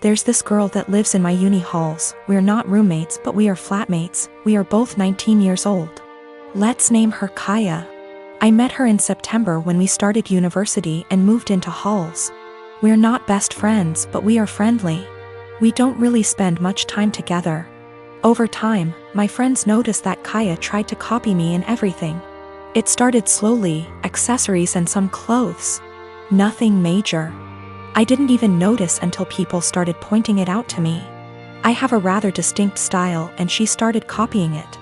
There's this girl that lives in my uni halls. We're not roommates, but we are flatmates. We are both 19 years old. Let's name her Kaya. I met her in September when we started university and moved into halls. We're not best friends, but we are friendly. We don't really spend much time together. Over time, my friends noticed that Kaya tried to copy me in everything. It started slowly, accessories and some clothes. Nothing major. I didn't even notice until people started pointing it out to me. I have a rather distinct style and she started copying it.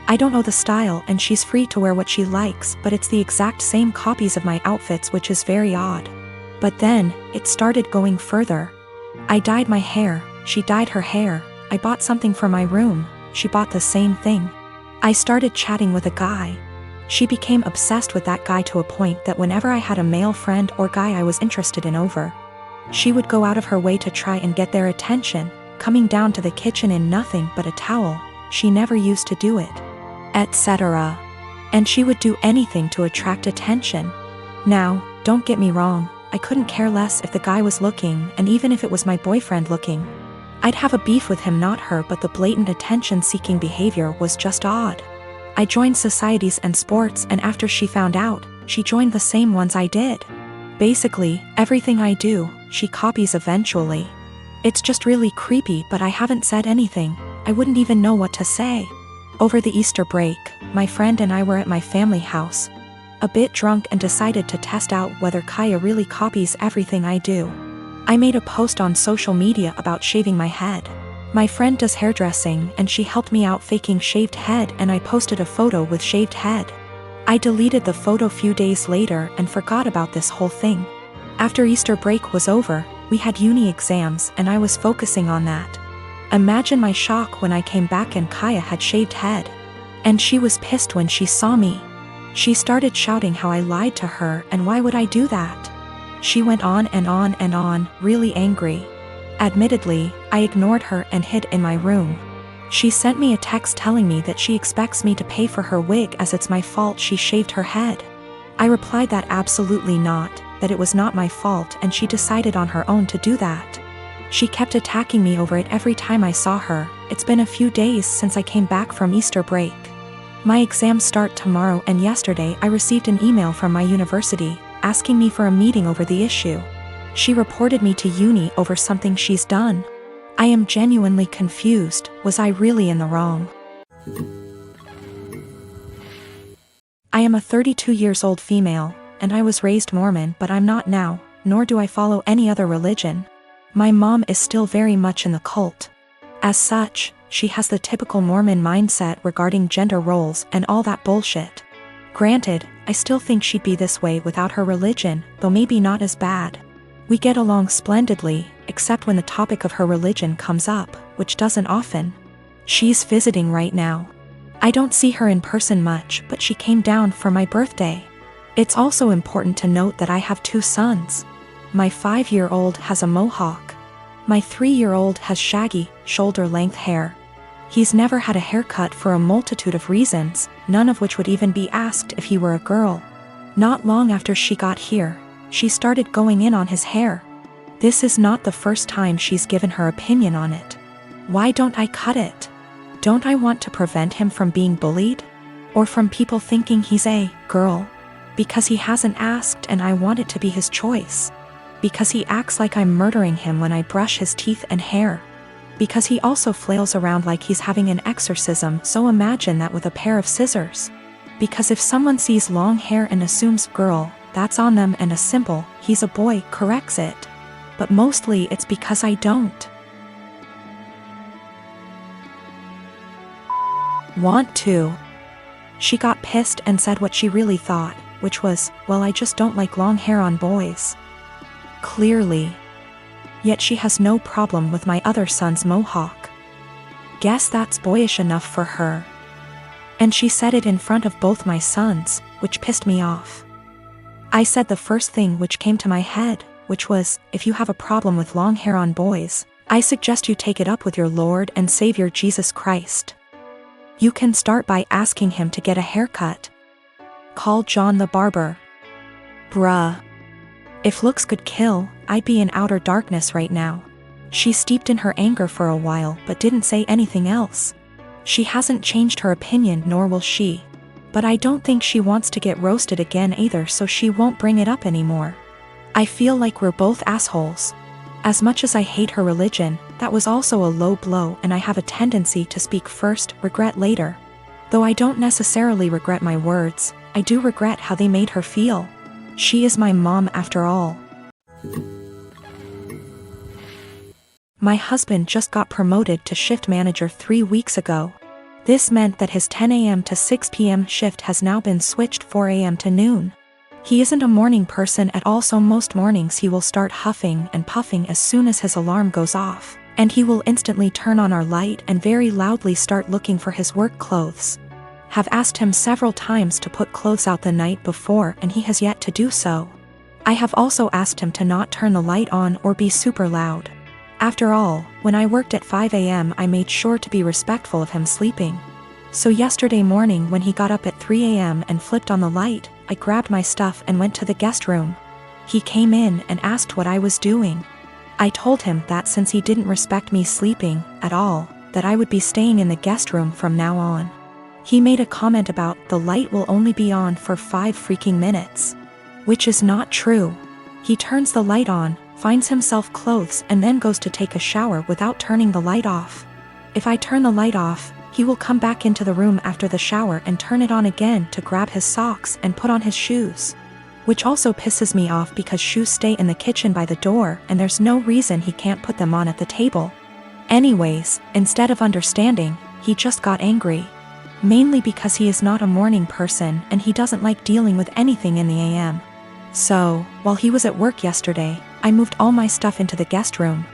I don't know the style and she's free to wear what she likes, but it's the exact same copies of my outfits, which is very odd. But then, it started going further. I dyed my hair, she dyed her hair. I bought something for my room, she bought the same thing. I started chatting with a guy. She became obsessed with that guy to a point that whenever I had a male friend or guy I was interested in over, she would go out of her way to try and get their attention, coming down to the kitchen in nothing but a towel. She never used to do it, etc. And she would do anything to attract attention. Now, don't get me wrong, I couldn't care less if the guy was looking, and even if it was my boyfriend looking. I'd have a beef with him, not her, but the blatant attention-seeking behavior was just odd. I joined societies and sports, and after she found out, she joined the same ones I did. Basically, everything I do, she copies eventually. It's just really creepy, but I haven't said anything. I wouldn't even know what to say. Over the Easter break, my friend and I were at my family house, a bit drunk, and decided to test out whether Kaya really copies everything I do. I made a post on social media about shaving my head. My friend does hairdressing and she helped me out faking shaved head, and I posted a photo with shaved head. I deleted the photo few days later and forgot about this whole thing. After Easter break was over, we had uni exams and I was focusing on that. Imagine my shock when I came back and Kaya had shaved head. And she was pissed when she saw me. She started shouting how I lied to her and why would I do that. She went on and on and on, really angry. Admittedly, I ignored her and hid in my room. She sent me a text telling me that she expects me to pay for her wig as it's my fault she shaved her head. I replied that absolutely not, that it was not my fault, and she decided on her own to do that. She kept attacking me over it every time I saw her. It's been a few days since I came back from Easter break. My exams start tomorrow, and yesterday I received an email from my university asking me for a meeting over the issue. She reported me to uni over something she's done. I am genuinely confused. Was I really in the wrong? I am a 32 years old female, and I was raised Mormon, but I'm not now, nor do I follow any other religion. My mom is still very much in the cult. As such, she has the typical Mormon mindset regarding gender roles and all that bullshit. Granted, I still think she'd be this way without her religion, though maybe not as bad. We get along splendidly, except when the topic of her religion comes up, which doesn't often. She's visiting right now. I don't see her in person much, but she came down for my birthday. It's also important to note that I have 2 sons. My 5-year-old has a mohawk. My 3-year-old has shaggy, shoulder-length hair. He's never had a haircut for a multitude of reasons, none of which would even be asked if he were a girl. Not long after she got here, she started going in on his hair. This is not the first time she's given her opinion on it. Why don't I cut it? Don't I want to prevent him from being bullied? Or from people thinking he's a girl? Because he hasn't asked and I want it to be his choice. Because he acts like I'm murdering him when I brush his teeth and hair. Because he also flails around like he's having an exorcism, so imagine that with a pair of scissors. Because if someone sees long hair and assumes girl, that's on them, and a simple, he's a boy, corrects it. But mostly it's because I don't want to. She got pissed and said what she really thought, which was, well, I just don't like long hair on boys. Clearly. Yet she has no problem with my other son's mohawk. Guess that's boyish enough for her. And she said it in front of both my sons, which pissed me off. I said the first thing which came to my head, which was, if you have a problem with long hair on boys, I suggest you take it up with your Lord and Savior Jesus Christ. You can start by asking him to get a haircut. Call John the barber. Bruh. If looks could kill, I'd be in outer darkness right now. She steeped in her anger for a while but didn't say anything else. She hasn't changed her opinion, nor will she. But I don't think she wants to get roasted again either, so she won't bring it up anymore. I feel like we're both assholes. As much as I hate her religion, that was also a low blow, and I have a tendency to speak first, regret later. Though I don't necessarily regret my words, I do regret how they made her feel. She is my mom after all. My husband just got promoted to shift manager 3 weeks ago. This meant that his 10 a.m. to 6 p.m. shift has now been switched 4 a.m. to noon. He isn't a morning person at all, so most mornings he will start huffing and puffing as soon as his alarm goes off, and he will instantly turn on our light and very loudly start looking for his work clothes. Have asked him several times to put clothes out the night before, and he has yet to do so. I have also asked him to not turn the light on or be super loud. After all, when I worked at 5 a.m. I made sure to be respectful of him sleeping. So yesterday morning when he got up at 3 a.m. and flipped on the light, I grabbed my stuff and went to the guest room. He came in and asked what I was doing. I told him that since he didn't respect me sleeping at all, that I would be staying in the guest room from now on. He made a comment about the light will only be on for 5 freaking minutes. Which is not true. He turns the light on, finds himself clothes, and then goes to take a shower without turning the light off. If I turn the light off, he will come back into the room after the shower and turn it on again to grab his socks and put on his shoes. Which also pisses me off because shoes stay in the kitchen by the door and there's no reason he can't put them on at the table. Anyways, instead of understanding, he just got angry. Mainly because he is not a morning person and he doesn't like dealing with anything in the AM. So, while he was at work yesterday, I moved all my stuff into the guest room.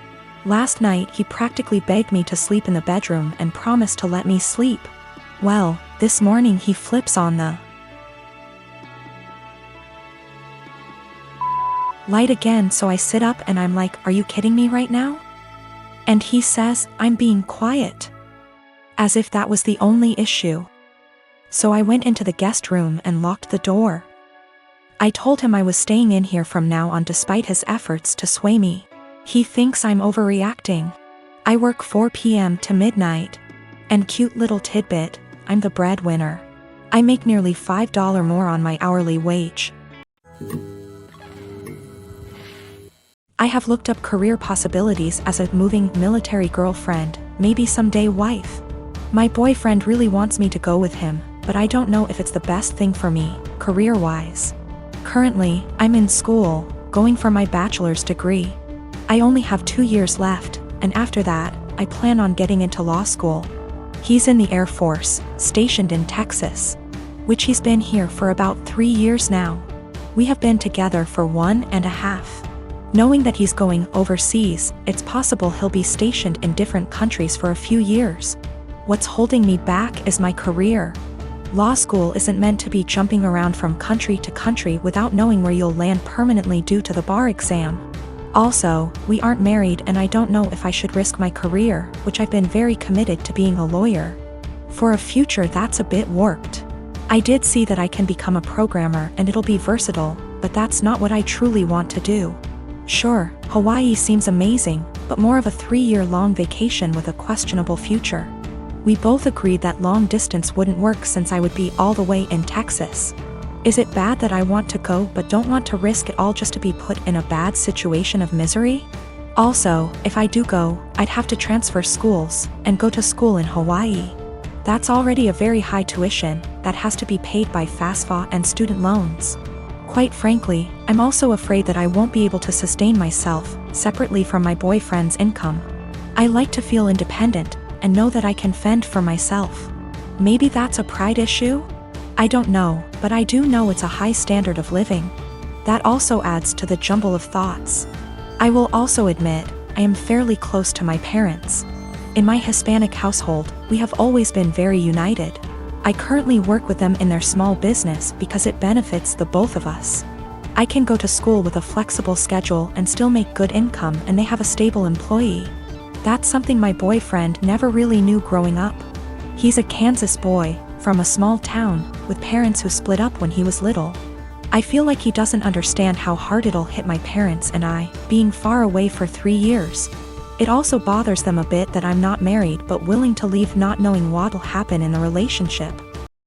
Last night he practically begged me to sleep in the bedroom and promised to let me sleep. Well, this morning he flips on the light again, so I sit up and I'm like, are you kidding me right now? And he says, I'm being quiet. As if that was the only issue. So I went into the guest room and locked the door. I told him I was staying in here from now on despite his efforts to sway me. He thinks I'm overreacting. I work 4 p.m. to midnight. And cute little tidbit, I'm the breadwinner. I make nearly $5 more on my hourly wage. I have looked up career possibilities as a moving military girlfriend, maybe someday wife. My boyfriend really wants me to go with him, but I don't know if it's the best thing for me, career-wise. Currently, I'm in school, going for my bachelor's degree. I only have 2 years left, and after that, I plan on getting into law school. He's in the Air Force, stationed in Texas, which he's been here for about 3 years now. We have been together for 1.5. Knowing that he's going overseas, it's possible he'll be stationed in different countries for a few years. What's holding me back is my career. Law school isn't meant to be jumping around from country to country without knowing where you'll land permanently due to the bar exam. Also, we aren't married and I don't know if I should risk my career, which I've been very committed to being a lawyer, for a future that's a bit warped. I did see that I can become a programmer and it'll be versatile, but that's not what I truly want to do. Sure, Hawaii seems amazing, but more of a 3-year-long vacation with a questionable future. We both agreed that long distance wouldn't work since I would be all the way in Texas. Is it bad that I want to go but don't want to risk it all just to be put in a bad situation of misery? Also, if I do go, I'd have to transfer schools and go to school in Hawaii. That's already a very high tuition that has to be paid by FAFSA and student loans. Quite frankly, I'm also afraid that I won't be able to sustain myself separately from my boyfriend's income. I like to feel independent and know that I can fend for myself. Maybe that's a pride issue? I don't know, but I do know it's a high standard of living. That also adds to the jumble of thoughts. I will also admit, I am fairly close to my parents. In my Hispanic household, we have always been very united. I currently work with them in their small business because it benefits the both of us. I can go to school with a flexible schedule and still make good income, and they have a stable employee. That's something my boyfriend never really knew growing up. He's a Kansas boy, from a small town, with parents who split up when he was little. I feel like he doesn't understand how hard it'll hit my parents and I, being far away for 3 years. It also bothers them a bit that I'm not married but willing to leave not knowing what'll happen in the relationship.